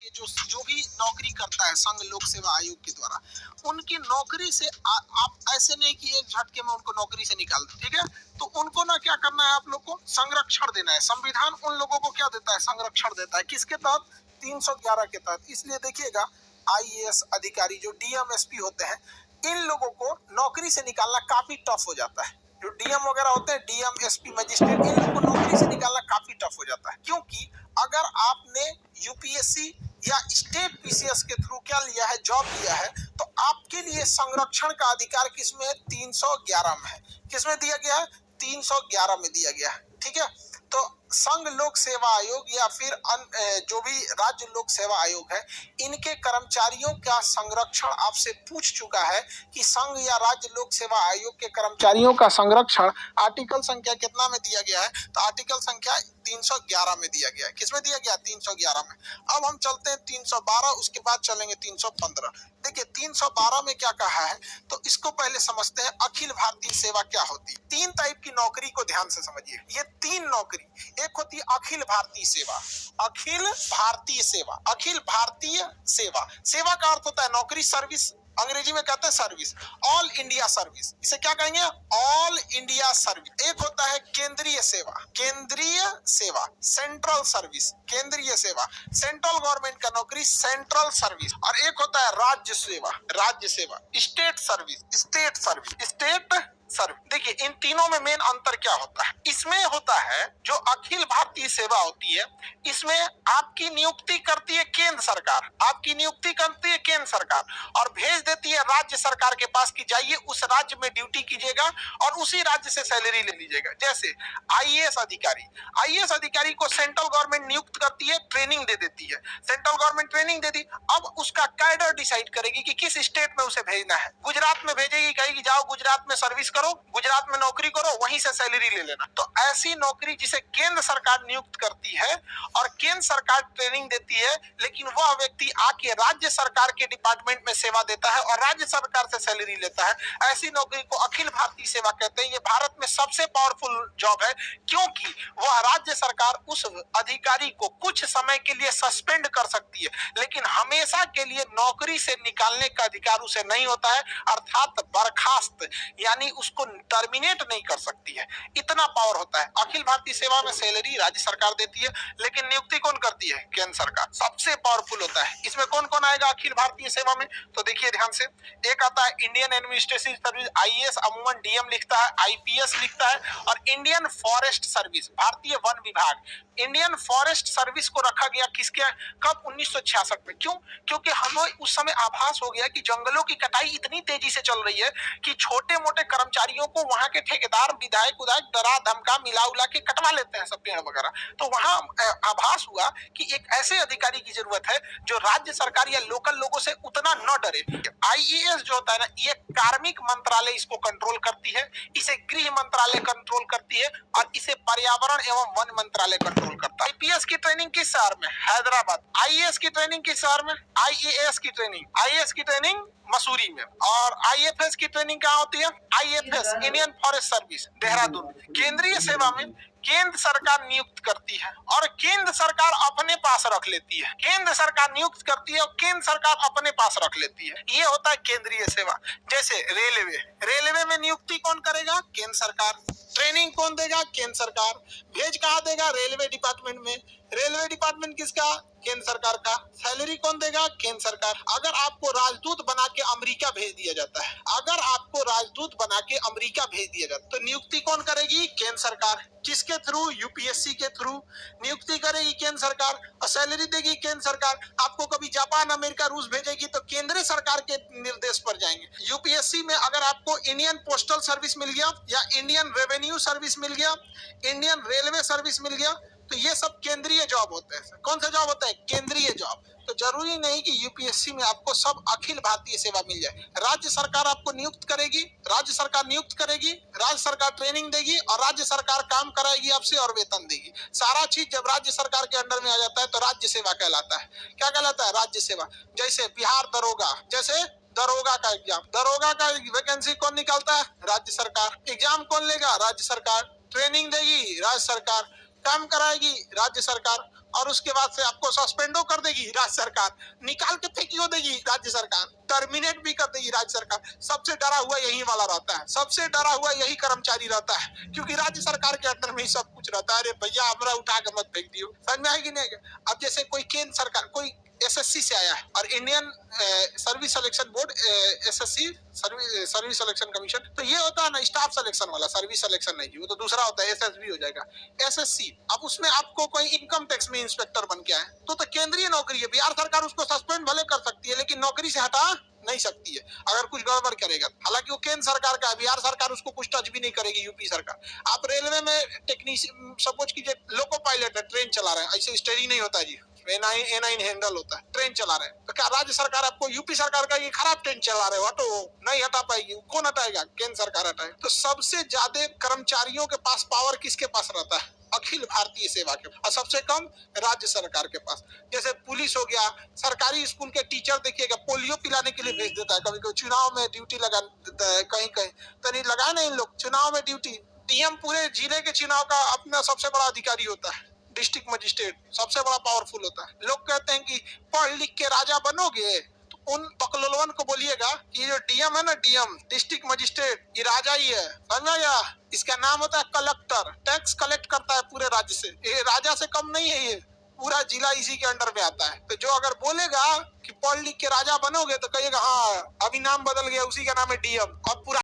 ये जो जो भी नौकरी करता है संघ लोक सेवा आयोग के द्वारा, उनकी नौकरी से आप ऐसे नहीं कि एक झटके में उनको नौकरी से निकाल दो, ठीक है। तो उनको ना क्या करना है, आप लोग को संरक्षण देना है। संविधान उन लोगों को क्या देता है, संरक्षण देता है। किसके तहत, 311 के तहत। इसलिए देखिएगा, आईएएस अधिकारी जो डीएम एसपी होते हैं, इन लोगों को नौकरी से निकालना काफी टफ हो जाता है। जो डीएम वगैरह होते हैं, डीएम एसपी मजिस्ट्रेट, इन लोगों को नौकरी से निकालना काफी टफ हो जाता है। क्योंकि अगर आपने यूपीएससी या स्टेट पीसीएस के थ्रू क्या लिया है, जॉब लिया है, तो आपके लिए संरक्षण का अधिकार किसमें है, 311 में है। किसमें दिया गया है, 311 में दिया गया है, ठीक है। तो संघ लोक सेवा आयोग या फिर जो भी राज्य लोक सेवा आयोग है, इनके कर्मचारियों का संरक्षण आपसे पूछ चुका है कि संघ या राज्य लोक सेवा आयोग के कर्मचारियों का संरक्षण आर्टिकल संख्या कितना में दिया गया है, तो आर्टिकल संख्या 311 में दिया गया है। किसमें दिया गया, 311 में। अब हम चलते हैं 312, उसके बाद चलेंगे 315। देखिए 312 में क्या कहा है, तो इसको पहले समझते हैं। अखिल भारतीय सेवा क्या होती है। तीन टाइप की नौकरी को ध्यान से समझिए। ये तीन नौकरी, एक होती है अखिल भारतीय सेवा। अखिल भारतीय सेवा, अखिल भारतीय सेवा, सेवा का अर्थ होता है नौकरी, सर्विस, अंग्रेजी में कहते हैं सर्विस। ऑल इंडिया सर्विस, इसे क्या कहेंगे, ऑल इंडिया सर्विस। एक होता है केंद्रीय सेवा, केंद्रीय सेवा, सेंट्रल सर्विस, केंद्रीय सेवा, सेंट्रल गवर्नमेंट का नौकरी, सेंट्रल सर्विस। और एक होता है राज्य सेवा, राज्य सेवा, state service, state service, state service. देखिए इन तीनों में मेन अंतर क्या होता है। इसमें होता है जो अखिल भारतीय सेवा होती है, इसमें आपकी नियुक्ति करती है केंद्र सरकार, आपकी नियुक्ति करती है केंद्र सरकार और भेज देती है राज्य सरकार के पास कि जाइए उस राज्य में ड्यूटी कीजिएगा और उसी राज्य से सैलरी ले लीजिएगा। जैसे आईएएस अधिकारी, आईएएस अधिकारी को सेंट्रल गवर्नमेंट नियुक्त करती है, ट्रेनिंग दे देती है। सेंट्रल गवर्नमेंट ट्रेनिंग दे दी, अब उसका कैडर डिसाइड करेगी कि किस स्टेट में उसे भेजना है। गुजरात में भेजेगी, कहेगी जाओ गुजरात में सर्विस करो, गुजरात में नौकरी करो, वहीं से सैलरी ले लेना। तो ऐसी नौकरी जिसे केंद्र सरकार नियुक्त करती है और केंद्र सरकार ट्रेनिंग देती है, लेकिन वह व्यक्ति आके राज्य सरकार के डिपार्टमेंट में सेवा देता है और राज्य सरकार से सैलरी लेता है, ऐसी नौकरी को अखिल भारतीय सेवा कहते हैं। ये भारत में सबसे पावरफुल जॉब है, क्योंकि वह राज्य सरकार उस अधिकारी को कुछ समय के लिए सस्पेंड कर सकती है, लेकिन हमेशा के लिए नौकरी से निकालने का अधिकार उसे नहीं होता है, अर्थात बर्खास्त, यानी उसको टर्मिनेट नहीं कर सकती है। इतना पावर होता है। अखिल भारतीय सेवा में सैलरी राज्य सरकार देती है, लेकिन नियुक्ति कौन करती है, केंद्र सरकार। सबसे पावरफुल होता है। इसमें कौन कौन आएगा अखिल भारतीय सेवा में, तो देखिए ध्यान से। एक आता है इंडियन एडमिनिस्ट्रेटिव सर्विस, आईएएस अमूमन डीएम लिखता है, आईपीएस लिखता है, और इंडियन फॉरेस्ट सर्विस, भारतीय वन विभाग। इंडियन फॉरेस्ट सर्विस को रखा गया किसके, कब, 1966 में। क्यों, क्योंकि हमें उस समय आभास हो गया कि जंगलों की कटाई इतनी तेजी से चल रही है कि छोटे मोटे कर्मचारियों को वहां के ठेकेदार, विधायक उधायक डरा धमका मिला उला के कटवा लेते हैं सब पेड़ वगैरह। तो वहां आभास हुआ कि एक ऐसे अधिकारी की जरूरत है जो राज्य सरकार या लोकल लोगों से उतना न डरे। आईएएस जो होता है ना, ये कार्मिक मंत्रालय इसको कंट्रोल करती है, इसे गृह मंत्रालय कंट्रोल करती है, और इसे पर्यावरण एवं वन मंत्रालय कंट्रोल करता है। आईपीएस की ट्रेनिंग किस शहर में, हैदराबाद। आईएएस की ट्रेनिंग किस शहर में, आईएएस की ट्रेनिंग, आईएएस की ट्रेनिंग मसूरी में। और आईएफएस की ट्रेनिंग कहाँ होती है, IFS Indian forest service, Dehradun. केंद्रीय सेवा में केंद्र सरकार नियुक्त करती है और केंद्र सरकार अपने पास रख लेती है। केंद्र सरकार नियुक्त करती है और केंद्र सरकार अपने पास रख लेती है। ये होता है केंद्रीय सेवा। जैसे रेलवे, रेलवे में नियुक्ति कौन करेगा, केंद्र सरकार। ट्रेनिंग कौन देगा, केंद्र सरकार। भेज कहाँ देगा, रेलवे डिपार्टमेंट में। रेलवे डिपार्टमेंट किसका, केंद्र सरकार का। सैलरी कौन देगा, केंद्र सरकार। अगर आपको राजदूत बना के अमेरिका भेज दिया जाता है, अगर आपको राजदूत बना के अमेरिका भेज दिया जाता है, तो नियुक्ति कौन करेगी, केंद्र सरकार। किसके थ्रू, यूपीएससी के थ्रू नियुक्ति करेगी केंद्र सरकार और सैलरी देगी केंद्र सरकार। आपको कभी जापान, अमेरिका, रूस भेजेगी तो केंद्र सरकार के निर्देश पर जाएंगे। यूपीएससी में अगर आपको इंडियन पोस्टल सर्विस मिल गया या इंडियन रेवेन्यू सर्विस मिल गया, इंडियन रेलवे सर्विस मिल गया, तो ये सब केंद्रीय जॉब होते हैं। कौन सा जॉब होता है, केंद्रीय जॉब। तो जरूरी नहीं कि यूपीएससी में आपको सब अखिल भारतीय सेवा मिल जाए। राज्य सरकार आपको नियुक्त करेगी, राज्य सरकार नियुक्त करेगी, राज्य सरकार ट्रेनिंग देगी और राज्य सरकार काम कराएगी आपसे और वेतन देगी। सारा चीज जब राज्य सरकार के अंडर में आ जाता है तो राज्य सेवा कहलाता है। क्या कहलाता है, राज्य सेवा। जैसे बिहार दरोगा, जैसे दरोगा का एग्जाम, दरोगा का वैकेंसी कौन निकालता है, राज्य सरकार। एग्जाम कौन लेगा, राज्य सरकार। ट्रेनिंग देगी राज्य सरकार, काम कराएगी राज्य सरकार। और उसके बाद से आपको सस्पेंडो कर देगी राज्य सरकार, निकाल के फेंकियो देगी राज्य सरकार, टर्मिनेट भी कर देगी राज्य सरकार। सबसे डरा हुआ यही वाला रहता है, सबसे डरा हुआ यही कर्मचारी रहता है, क्योंकि राज्य सरकार के अंडर में ही सब कुछ रहता है। अरे भैया हमरा उठा के मत फेंक दियो, समझ में आएगी नहीं? अब जैसे कोई केंद्र सरकार, कोई एसएससी से आया है और Indian service selection board, SSC service selection commission, तो ये होता है ना स्टाफ सिलेक्शन वाला, सर्विस सिलेक्शन नहीं जी, वो तो दूसरा होता है, एसएसबी हो जाएगा, एसएससी। अब उसमें आपको कोई इनकम टैक्स में इंस्पेक्टर बन के आए तो केंद्रीय नौकरी है, बिहार सरकार उसको सस्पेंड भले कर सकती है लेकिन नौकरी से हटा नहीं सकती है अगर कुछ गड़बड़ करेगा। हालांकि वो केंद्र सरकार का है, बिहार सरकार उसको कुछ टच भी नहीं करेगी, यूपी सरकार। आप रेलवे में टेक्नीशियन सपोज कीजिए, लोको पायलट है, ट्रेन चला रहे हैं, ऐसे स्टेयरिंग नहीं होता जी, ए9 हैंडल होता है, ट्रेन चला रहे हैं, तो क्या राज्य सरकार आपको, यूपी सरकार का ये खराब ट्रेन चला रहे हो हटो, नहीं हटा पाएगी? कौन हटाएगा? केंद्र सरकार हटाए। तो सबसे ज्यादा कर्मचारियों के पास पावर किसके पास रहता है? अखिल भारतीय सेवा के, और सबसे कम राज्य सरकार के पास। जैसे पुलिस हो गया, सरकारी स्कूल के टीचर देखिएगा पोलियो पिलाने के लिए भेज देता है, कभी कभी चुनाव में ड्यूटी लगा देता है, कहीं कहीं तो नहीं लगाए ना इन लोग चुनाव में ड्यूटी। डीएम पूरे जिले के चुनाव का अपना सबसे बड़ा अधिकारी होता है, डिस्ट्रिक्ट मजिस्ट्रेट सबसे बड़ा पावरफुल होता है। लोग कहते हैं कि पढ़ लिख के राजा बनोगे, तो उन बकलोलवन को बोलिएगा कि ये जो डीएम है ना, डीएम डिस्ट्रिक्ट मजिस्ट्रेट, ये राजा ही है, समझा या? इसका नाम होता है कलेक्टर, टैक्स कलेक्ट करता है पूरे राज्य से, ये राजा से कम नहीं है, ये पूरा जिला इसी के अंडर में आता है। तो जो अगर बोलेगा कि पढ़ लिख के राजा बनोगे तो कहिएगा हाँ अभी नाम बदल गया, उसी का नाम है डीएम, और पूरा